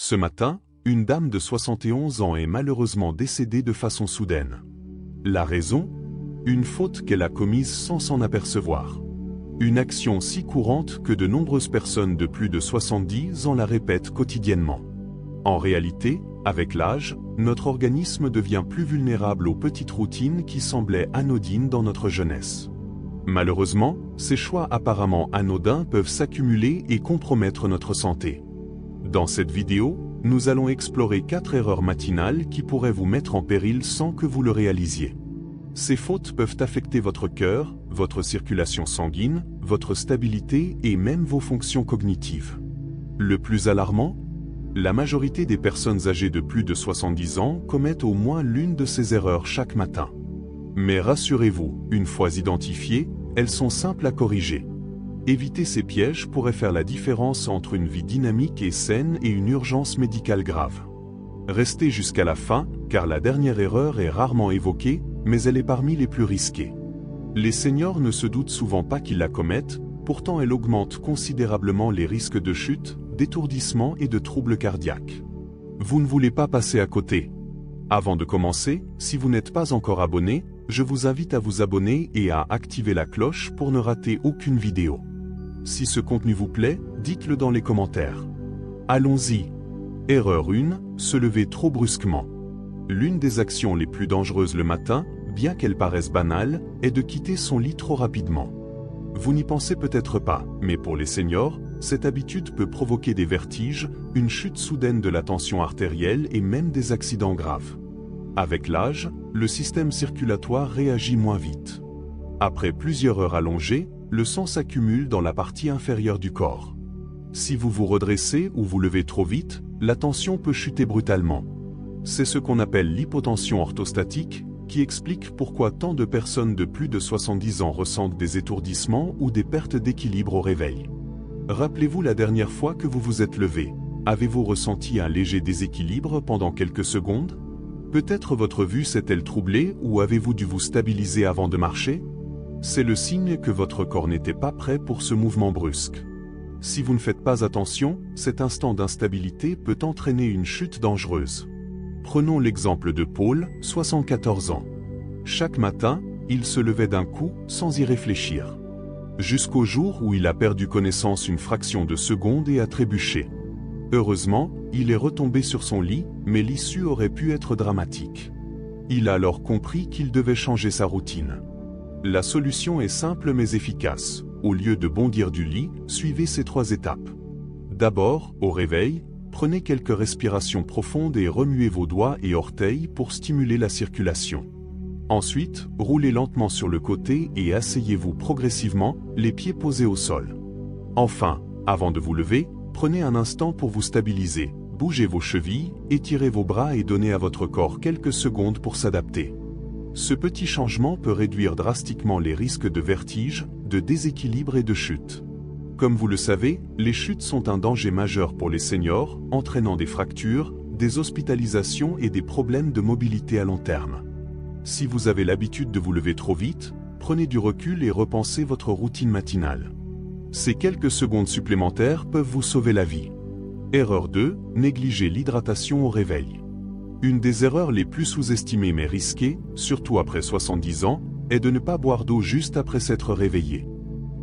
Ce matin, une dame de 71 ans est malheureusement décédée de façon soudaine. La raison ? Une faute qu'elle a commise sans s'en apercevoir. Une action si courante que de nombreuses personnes de plus de 70 ans la répètent quotidiennement. En réalité, avec l'âge, notre organisme devient plus vulnérable aux petites routines qui semblaient anodines dans notre jeunesse. Malheureusement, ces choix apparemment anodins peuvent s'accumuler et compromettre notre santé. Dans cette vidéo, nous allons explorer 4 erreurs matinales qui pourraient vous mettre en péril sans que vous le réalisiez. Ces fautes peuvent affecter votre cœur, votre circulation sanguine, votre stabilité et même vos fonctions cognitives. Le plus alarmant ? La majorité des personnes âgées de plus de 70 ans commettent au moins l'une de ces erreurs chaque matin. Mais rassurez-vous, une fois identifiées, elles sont simples à corriger. Éviter ces pièges pourrait faire la différence entre une vie dynamique et saine et une urgence médicale grave. Restez jusqu'à la fin, car la dernière erreur est rarement évoquée, mais elle est parmi les plus risquées. Les seniors ne se doutent souvent pas qu'ils la commettent, pourtant elle augmente considérablement les risques de chute, d'étourdissement et de troubles cardiaques. Vous ne voulez pas passer à côté. Avant de commencer, si vous n'êtes pas encore abonné, je vous invite à vous abonner et à activer la cloche pour ne rater aucune vidéo. Si ce contenu vous plaît, dites-le dans les commentaires. Allons-y. Erreur 1, se lever trop brusquement. L'une des actions les plus dangereuses le matin, bien qu'elle paraisse banale, est de quitter son lit trop rapidement. Vous n'y pensez peut-être pas, mais pour les seniors, cette habitude peut provoquer des vertiges, une chute soudaine de la tension artérielle et même des accidents graves. Avec l'âge, le système circulatoire réagit moins vite. Après plusieurs heures allongées, le sang s'accumule dans la partie inférieure du corps. Si vous vous redressez ou vous levez trop vite, la tension peut chuter brutalement. C'est ce qu'on appelle l'hypotension orthostatique, qui explique pourquoi tant de personnes de plus de 70 ans ressentent des étourdissements ou des pertes d'équilibre au réveil. Rappelez-vous la dernière fois que vous vous êtes levé. Avez-vous ressenti un léger déséquilibre pendant quelques secondes ? Peut-être votre vue s'est-elle troublée ou avez-vous dû vous stabiliser avant de marcher ? C'est le signe que votre corps n'était pas prêt pour ce mouvement brusque. Si vous ne faites pas attention, cet instant d'instabilité peut entraîner une chute dangereuse. Prenons l'exemple de Paul, 74 ans. Chaque matin, il se levait d'un coup, sans y réfléchir. Jusqu'au jour où il a perdu connaissance une fraction de seconde et a trébuché. Heureusement, il est retombé sur son lit, mais l'issue aurait pu être dramatique. Il a alors compris qu'il devait changer sa routine. La solution est simple mais efficace. Au lieu de bondir du lit, suivez ces 3 étapes. D'abord, au réveil, prenez quelques respirations profondes et remuez vos doigts et orteils pour stimuler la circulation. Ensuite, roulez lentement sur le côté et asseyez-vous progressivement, les pieds posés au sol. Enfin, avant de vous lever, prenez un instant pour vous stabiliser, bougez vos chevilles, étirez vos bras et donnez à votre corps quelques secondes pour s'adapter. Ce petit changement peut réduire drastiquement les risques de vertige, de déséquilibre et de chute. Comme vous le savez, les chutes sont un danger majeur pour les seniors, entraînant des fractures, des hospitalisations et des problèmes de mobilité à long terme. Si vous avez l'habitude de vous lever trop vite, prenez du recul et repensez votre routine matinale. Ces quelques secondes supplémentaires peuvent vous sauver la vie. Erreur 2, négliger l'hydratation au réveil. Une des erreurs les plus sous-estimées mais risquées, surtout après 70 ans, est de ne pas boire d'eau juste après s'être réveillé.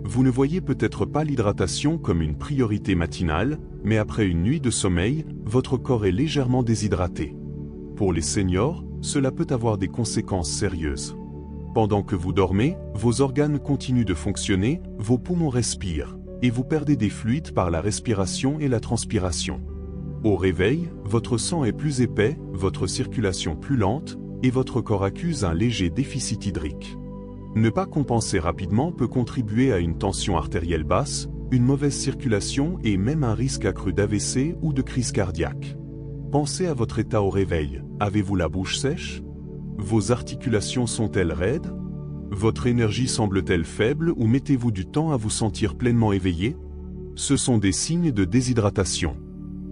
Vous ne voyez peut-être pas l'hydratation comme une priorité matinale, mais après une nuit de sommeil, votre corps est légèrement déshydraté. Pour les seniors, cela peut avoir des conséquences sérieuses. Pendant que vous dormez, vos organes continuent de fonctionner, vos poumons respirent, et vous perdez des fluides par la respiration et la transpiration. Au réveil, votre sang est plus épais, votre circulation plus lente, et votre corps accuse un léger déficit hydrique. Ne pas compenser rapidement peut contribuer à une tension artérielle basse, une mauvaise circulation et même un risque accru d'AVC ou de crise cardiaque. Pensez à votre état au réveil. Avez-vous la bouche sèche ? Vos articulations sont-elles raides ? Votre énergie semble-t-elle faible ou mettez-vous du temps à vous sentir pleinement éveillé ? Ce sont des signes de déshydratation.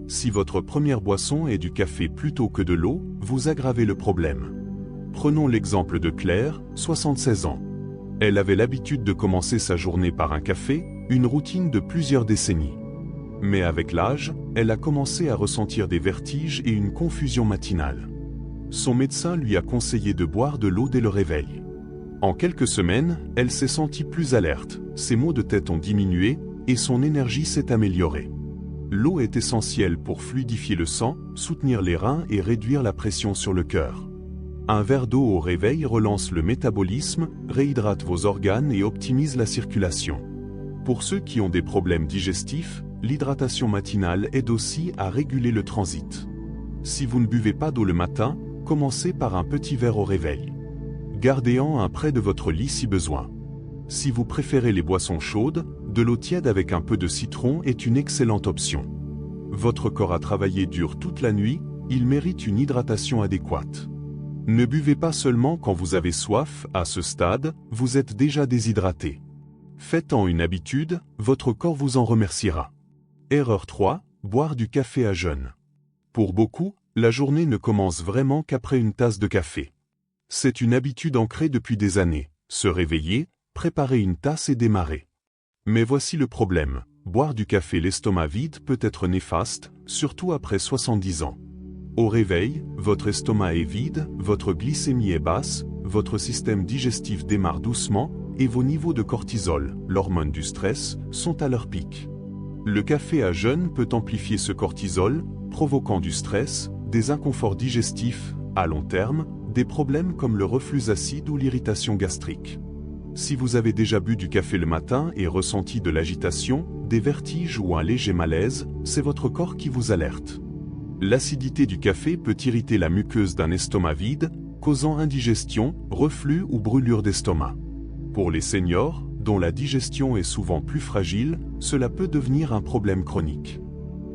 Si votre première boisson est du café plutôt que de l'eau, vous aggravez le problème. Prenons l'exemple de Claire, 76 ans. Elle avait l'habitude de commencer sa journée par un café, une routine de plusieurs décennies. Mais avec l'âge, elle a commencé à ressentir des vertiges et une confusion matinale. Son médecin lui a conseillé de boire de l'eau dès le réveil. En quelques semaines, elle s'est sentie plus alerte, ses maux de tête ont diminué et son énergie s'est améliorée. L'eau est essentielle pour fluidifier le sang, soutenir les reins et réduire la pression sur le cœur. Un verre d'eau au réveil relance le métabolisme, réhydrate vos organes et optimise la circulation. Pour ceux qui ont des problèmes digestifs, l'hydratation matinale aide aussi à réguler le transit. Si vous ne buvez pas d'eau le matin, commencez par un petit verre au réveil. Gardez-en un près de votre lit si besoin. Si vous préférez les boissons chaudes, de l'eau tiède avec un peu de citron est une excellente option. Votre corps a travaillé dur toute la nuit, il mérite une hydratation adéquate. Ne buvez pas seulement quand vous avez soif, à ce stade, vous êtes déjà déshydraté. Faites-en une habitude, votre corps vous en remerciera. Erreur 3, boire du café à jeun. Pour beaucoup, la journée ne commence vraiment qu'après une tasse de café. C'est une habitude ancrée depuis des années, se réveiller, préparer une tasse et démarrer. Mais voici le problème, boire du café l'estomac vide peut être néfaste, surtout après 70 ans. Au réveil, votre estomac est vide, votre glycémie est basse, votre système digestif démarre doucement, et vos niveaux de cortisol, l'hormone du stress, sont à leur pic. Le café à jeun peut amplifier ce cortisol, provoquant du stress, des inconforts digestifs, à long terme, des problèmes comme le reflux acide ou l'irritation gastrique. Si vous avez déjà bu du café le matin et ressenti de l'agitation, des vertiges ou un léger malaise, c'est votre corps qui vous alerte. L'acidité du café peut irriter la muqueuse d'un estomac vide, causant indigestion, reflux ou brûlure d'estomac. Pour les seniors, dont la digestion est souvent plus fragile, cela peut devenir un problème chronique.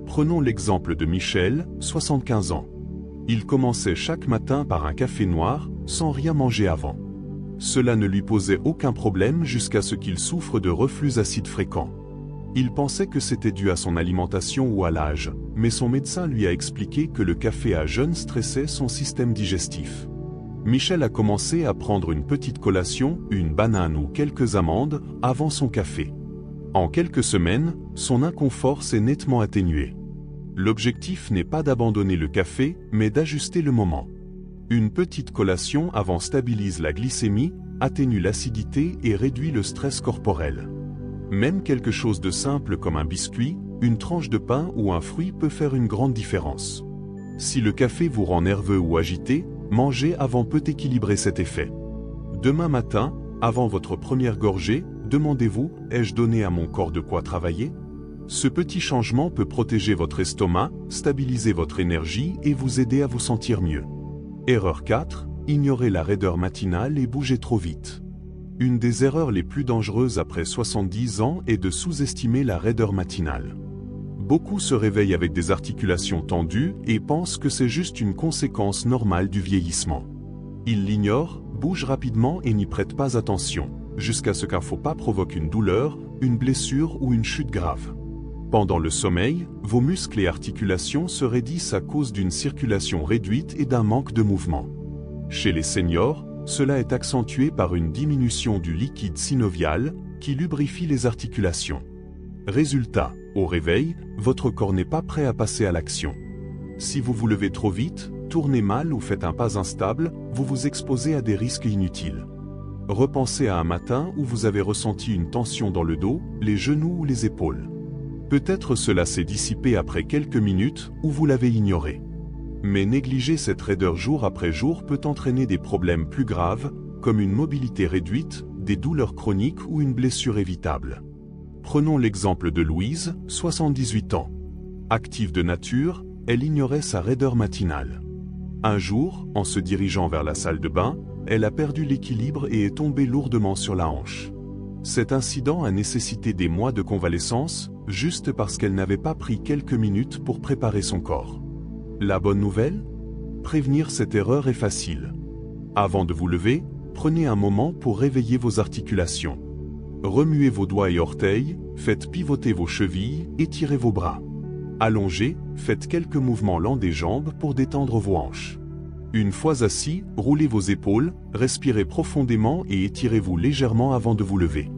Prenons l'exemple de Michel, 75 ans. Il commençait chaque matin par un café noir, sans rien manger avant. Cela ne lui posait aucun problème jusqu'à ce qu'il souffre de reflux acide fréquent. Il pensait que c'était dû à son alimentation ou à l'âge, mais son médecin lui a expliqué que le café à jeun stressait son système digestif. Michel a commencé à prendre une petite collation, une banane ou quelques amandes, avant son café. En quelques semaines, son inconfort s'est nettement atténué. L'objectif n'est pas d'abandonner le café, mais d'ajuster le moment. Une petite collation avant stabilise la glycémie, atténue l'acidité et réduit le stress corporel. Même quelque chose de simple comme un biscuit, une tranche de pain ou un fruit peut faire une grande différence. Si le café vous rend nerveux ou agité, manger avant peut équilibrer cet effet. Demain matin, avant votre première gorgée, demandez-vous, ai-je donné à mon corps de quoi travailler ? Ce petit changement peut protéger votre estomac, stabiliser votre énergie et vous aider à vous sentir mieux. Erreur 4, ignorez la raideur matinale et bougez trop vite. Une des erreurs les plus dangereuses après 70 ans est de sous-estimer la raideur matinale. Beaucoup se réveillent avec des articulations tendues et pensent que c'est juste une conséquence normale du vieillissement. Ils l'ignorent, bougent rapidement et n'y prêtent pas attention, jusqu'à ce qu'un faux pas provoque une douleur, une blessure ou une chute grave. Pendant le sommeil, vos muscles et articulations se raidissent à cause d'une circulation réduite et d'un manque de mouvement. Chez les seniors, cela est accentué par une diminution du liquide synovial, qui lubrifie les articulations. Résultat, au réveil, votre corps n'est pas prêt à passer à l'action. Si vous vous levez trop vite, tournez mal ou faites un pas instable, vous vous exposez à des risques inutiles. Repensez à un matin où vous avez ressenti une tension dans le dos, les genoux ou les épaules. Peut-être cela s'est dissipé après quelques minutes ou vous l'avez ignoré. Mais négliger cette raideur jour après jour peut entraîner des problèmes plus graves, comme une mobilité réduite, des douleurs chroniques ou une blessure évitable. Prenons l'exemple de Louise, 78 ans. Active de nature, elle ignorait sa raideur matinale. Un jour, en se dirigeant vers la salle de bain, elle a perdu l'équilibre et est tombée lourdement sur la hanche. Cet incident a nécessité des mois de convalescence, juste parce qu'elle n'avait pas pris quelques minutes pour préparer son corps. La bonne nouvelle ? Prévenir cette erreur est facile. Avant de vous lever, prenez un moment pour réveiller vos articulations. Remuez vos doigts et orteils, faites pivoter vos chevilles, étirez vos bras. Allongez, faites quelques mouvements lents des jambes pour détendre vos hanches. Une fois assis, roulez vos épaules, respirez profondément et étirez-vous légèrement avant de vous lever.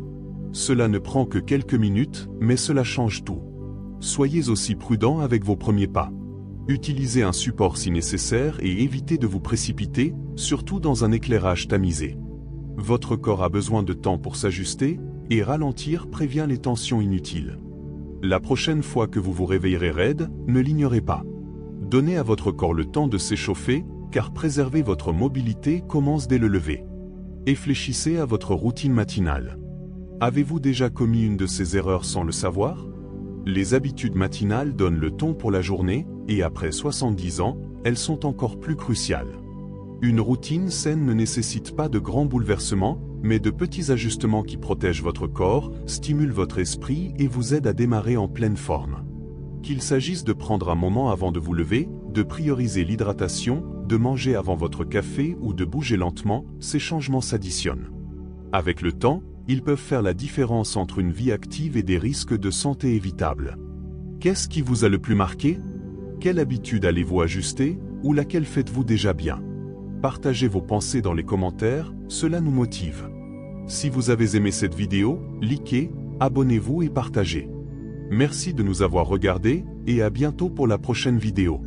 Cela ne prend que quelques minutes, mais cela change tout. Soyez aussi prudent avec vos premiers pas. Utilisez un support si nécessaire et évitez de vous précipiter, surtout dans un éclairage tamisé. Votre corps a besoin de temps pour s'ajuster, et ralentir prévient les tensions inutiles. La prochaine fois que vous vous réveillerez raide, ne l'ignorez pas. Donnez à votre corps le temps de s'échauffer, car préserver votre mobilité commence dès le lever. Réfléchissez à votre routine matinale. Avez-vous déjà commis une de ces erreurs sans le savoir? Les habitudes matinales donnent le ton pour la journée, et après 70 ans, elles sont encore plus cruciales. Une routine saine ne nécessite pas de grands bouleversements, mais de petits ajustements qui protègent votre corps, stimulent votre esprit et vous aident à démarrer en pleine forme. Qu'il s'agisse de prendre un moment avant de vous lever, de prioriser l'hydratation, de manger avant votre café ou de bouger lentement, ces changements s'additionnent. Avec le temps, ils peuvent faire la différence entre une vie active et des risques de santé évitables. Qu'est-ce qui vous a le plus marqué? Quelle habitude allez-vous ajuster, ou laquelle faites-vous déjà bien? Partagez vos pensées dans les commentaires, cela nous motive. Si vous avez aimé cette vidéo, likez, abonnez-vous et partagez. Merci de nous avoir regardés, et à bientôt pour la prochaine vidéo.